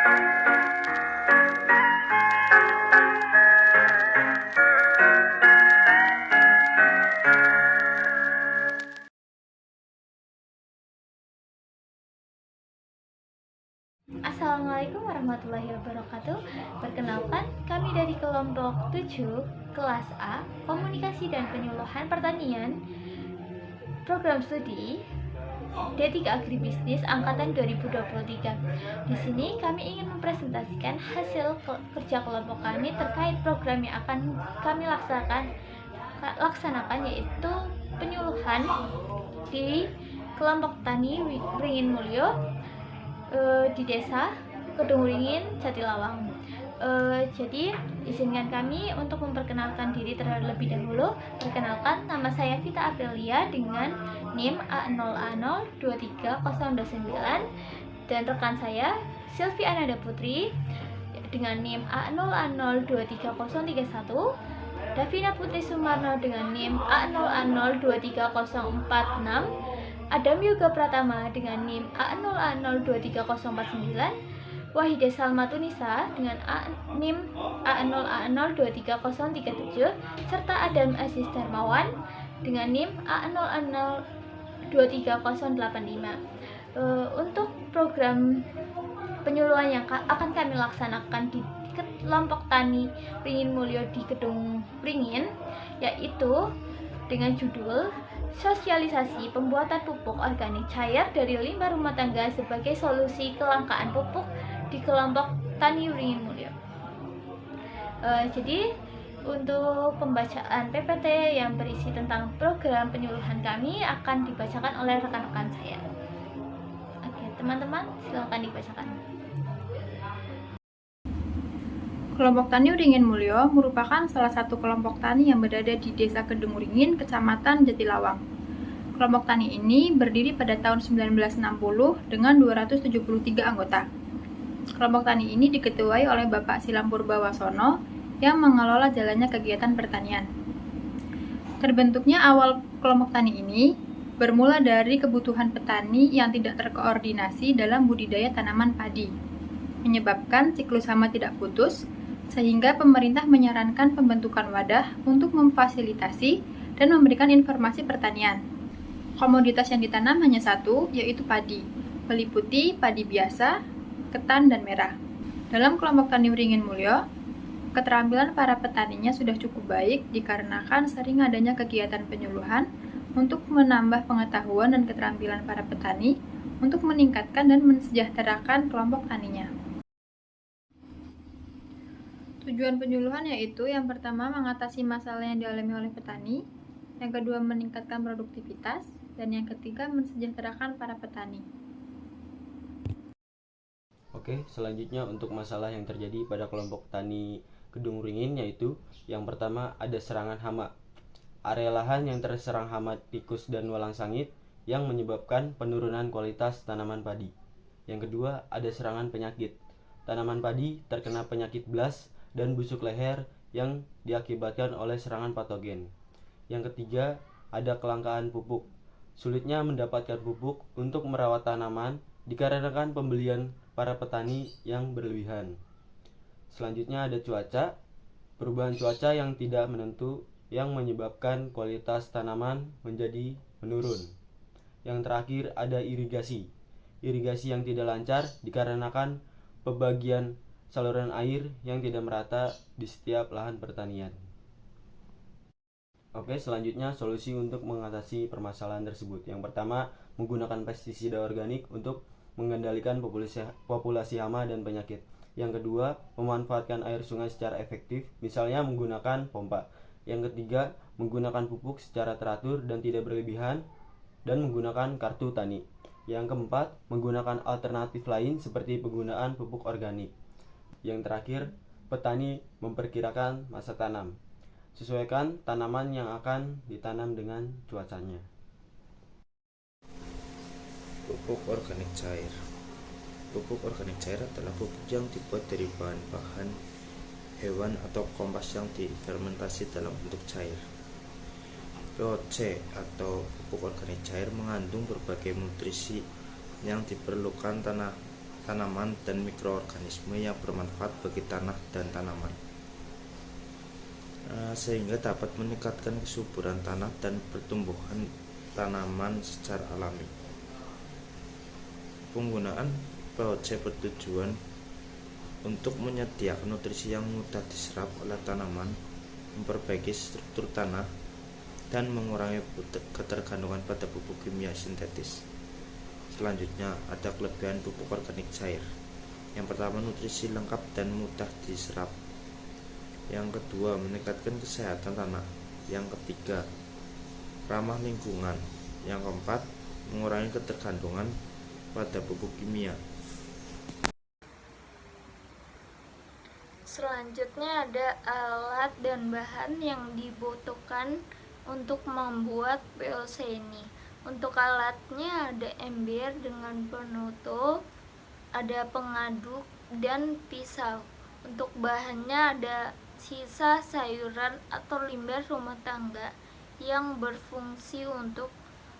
Assalamualaikum warahmatullahi wabarakatuh. Perkenalkan, kami dari kelompok 7 kelas A, Komunikasi dan Penyuluhan Pertanian, program studi D3 Agribisnis angkatan 2023. Di sini kami ingin mempresentasikan hasil kerja kelompok kami terkait program yang akan kami laksanakan, yaitu penyuluhan di kelompok tani Wringin Mulyo di desa Kedung Wringin, Jatilawang. Jadi izinkan kami untuk memperkenalkan diri terlebih dahulu. Perkenalkan, nama saya Vita Aprilia dengan NIM A0A02309 dan rekan saya Silvi Ananda Putri dengan NIM A0A02301, Davina Putri Sumarno dengan NIM A0A0230446, Adam Yoga Pratama dengan NIM A0A02349, Wahida Salma Tunisa dengan NIM A0A02337, serta Adam Aziz Darmawan dengan NIM A0A02305. Untuk program penyuluhan yang akan kami laksanakan di kelompok tani Wringin Mulyo di Kedung Wringin, yaitu dengan judul sosialisasi pembuatan pupuk organik cair dari limbah rumah tangga sebagai solusi kelangkaan pupuk di kelompok tani Wringin Mulyo. Jadi untuk pembacaan PPT yang berisi tentang program penyuluhan kami akan dibacakan oleh rekan-rekan saya. Oke, teman-teman, silakan dibacakan. Kelompok Tani Wringin Mulyo merupakan salah satu kelompok tani yang berada di Desa Kedung Wringin, Kecamatan Jatilawang. Kelompok tani ini berdiri pada tahun 1960 dengan 273 anggota. Kelompok tani ini diketuai oleh Bapak Silam Purbawasono yang mengelola jalannya kegiatan pertanian. Terbentuknya awal kelompok tani ini bermula dari kebutuhan petani yang tidak terkoordinasi dalam budidaya tanaman padi, menyebabkan siklus hama tidak putus, sehingga pemerintah menyarankan pembentukan wadah untuk memfasilitasi dan memberikan informasi pertanian. Komoditas yang ditanam hanya satu, yaitu padi, meliputi padi biasa, ketan, dan merah. Dalam kelompok tani Wringin Mulyo, keterampilan para petaninya sudah cukup baik dikarenakan sering adanya kegiatan penyuluhan untuk menambah pengetahuan dan keterampilan para petani untuk meningkatkan dan mensejahterakan kelompok taninya. Tujuan penyuluhan yaitu yang pertama mengatasi masalah yang dialami oleh petani, yang kedua meningkatkan produktivitas, dan yang ketiga mensejahterakan para petani. Oke, selanjutnya untuk masalah yang terjadi pada kelompok tani Kedung Wringin, yaitu yang pertama ada serangan hama. Area lahan yang terserang hama tikus dan walang sangit yang menyebabkan penurunan kualitas tanaman padi. Yang kedua ada serangan penyakit. Tanaman padi terkena penyakit blas dan busuk leher yang diakibatkan oleh serangan patogen. Yang ketiga, ada kelangkaan pupuk. Sulitnya mendapatkan pupuk untuk merawat tanaman dikarenakan pembelian para petani yang berlebihan. Selanjutnya ada cuaca. Perubahan cuaca yang tidak menentu yang menyebabkan kualitas tanaman menjadi menurun. Yang terakhir ada irigasi. Irigasi yang tidak lancar dikarenakan pembagian saluran air yang tidak merata di setiap lahan pertanian. Oke, selanjutnya solusi untuk mengatasi permasalahan tersebut. Yang pertama, menggunakan pestisida organik untuk mengendalikan populasi hama dan penyakit. Yang kedua, memanfaatkan air sungai secara efektif, misalnya menggunakan pompa. Yang ketiga, menggunakan pupuk secara teratur dan tidak berlebihan, dan menggunakan kartu tani. Yang keempat, menggunakan alternatif lain seperti penggunaan pupuk organik. Yang terakhir, petani memperkirakan masa tanam. Sesuaikan tanaman yang akan ditanam dengan cuacanya. Pupuk organik cair. Pupuk organik cair adalah pupuk yang dibuat dari bahan-bahan hewan atau kompas yang difermentasi dalam bentuk cair. POC atau pupuk organik cair mengandung berbagai nutrisi yang diperlukan tanaman dan mikroorganisme yang bermanfaat bagi tanah dan tanaman, sehingga dapat meningkatkan kesuburan tanah dan pertumbuhan tanaman secara alami. Penggunaan POC bertujuan untuk menyediakan nutrisi yang mudah diserap oleh tanaman, memperbaiki struktur tanah, dan mengurangi ketergantungan pada pupuk kimia sintetis. Selanjutnya, ada kelebihan pupuk organik cair. Yang pertama, nutrisi lengkap dan mudah diserap. Yang kedua, meningkatkan kesehatan tanah. Yang ketiga, ramah lingkungan. Yang keempat, mengurangi ketergantungan pada pupuk kimia. Selanjutnya ada alat dan bahan yang dibutuhkan untuk membuat POC ini. Untuk alatnya ada ember dengan penutup, ada pengaduk, dan pisau. Untuk bahannya ada sisa sayuran atau limbah rumah tangga yang berfungsi untuk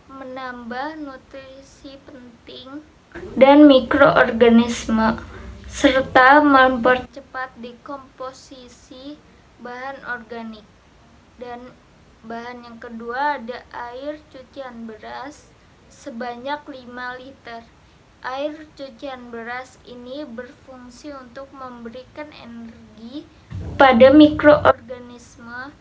menambah nutrisi penting dan mikroorganisme, serta mempercepat dekomposisi bahan organik. Dan bahan yang kedua ada air cucian beras sebanyak 5 liter. Air cucian beras ini berfungsi untuk memberikan energi pada mikroorganisme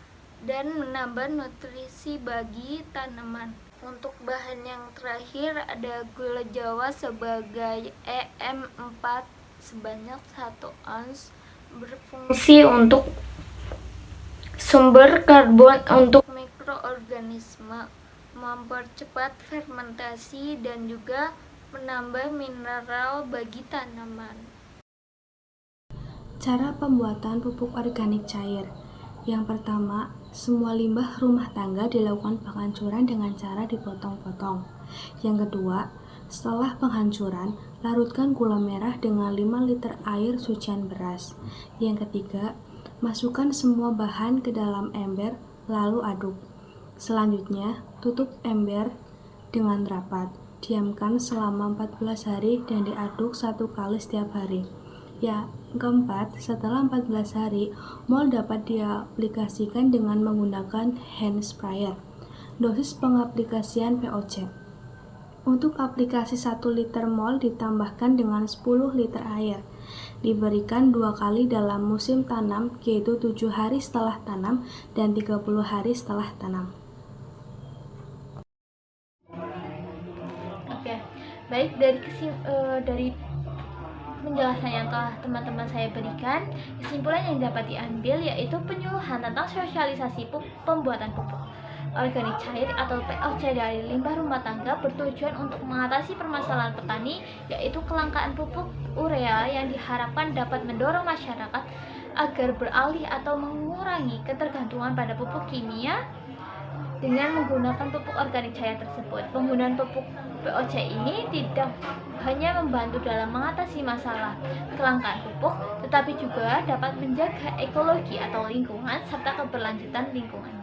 dan menambah nutrisi bagi tanaman. Untuk bahan yang terakhir ada gula jawa sebagai EM4 sebanyak 1 ons, berfungsi untuk sumber karbon untuk mikroorganisme, mempercepat fermentasi, dan juga menambah mineral bagi tanaman. Cara pembuatan pupuk organik cair. Yang pertama, semua limbah rumah tangga dilakukan penghancuran dengan cara dipotong-potong. Yang kedua, setelah penghancuran, larutkan gula merah dengan 5 liter air cucian beras. Yang ketiga, masukkan semua bahan ke dalam ember, lalu aduk. Selanjutnya, tutup ember dengan rapat. Diamkan selama 14 hari dan diaduk 1 kali setiap hari. Yang keempat, setelah 14 hari, mol dapat diaplikasikan dengan menggunakan hand sprayer. Dosis pengaplikasian POC. Untuk aplikasi 1 liter mol ditambahkan dengan 10 liter air. Diberikan 2 kali dalam musim tanam, yaitu 7 hari setelah tanam dan 30 hari setelah tanam. Oke, baik, dari penjelasan yang telah teman-teman saya berikan, kesimpulan yang dapat diambil yaitu penyuluhan tentang sosialisasi pembuatan pupuk organik cair atau POC dari limbah rumah tangga bertujuan untuk mengatasi permasalahan petani, yaitu kelangkaan pupuk urea yang diharapkan dapat mendorong masyarakat agar beralih atau mengurangi ketergantungan pada pupuk kimia dengan menggunakan pupuk organik cair tersebut. Penggunaan pupuk POC ini tidak hanya membantu dalam mengatasi masalah kelangkaan pupuk, tetapi juga dapat menjaga ekologi atau lingkungan serta keberlanjutan lingkungan.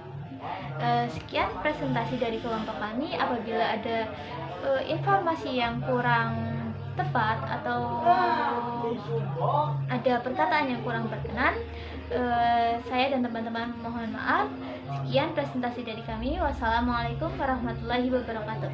Sekian presentasi dari kelompok kami. Apabila ada informasi yang kurang tepat atau ada perkataan yang kurang berkenan, saya dan teman-teman mohon maaf. Sekian presentasi dari kami. Wassalamualaikum warahmatullahi wabarakatuh.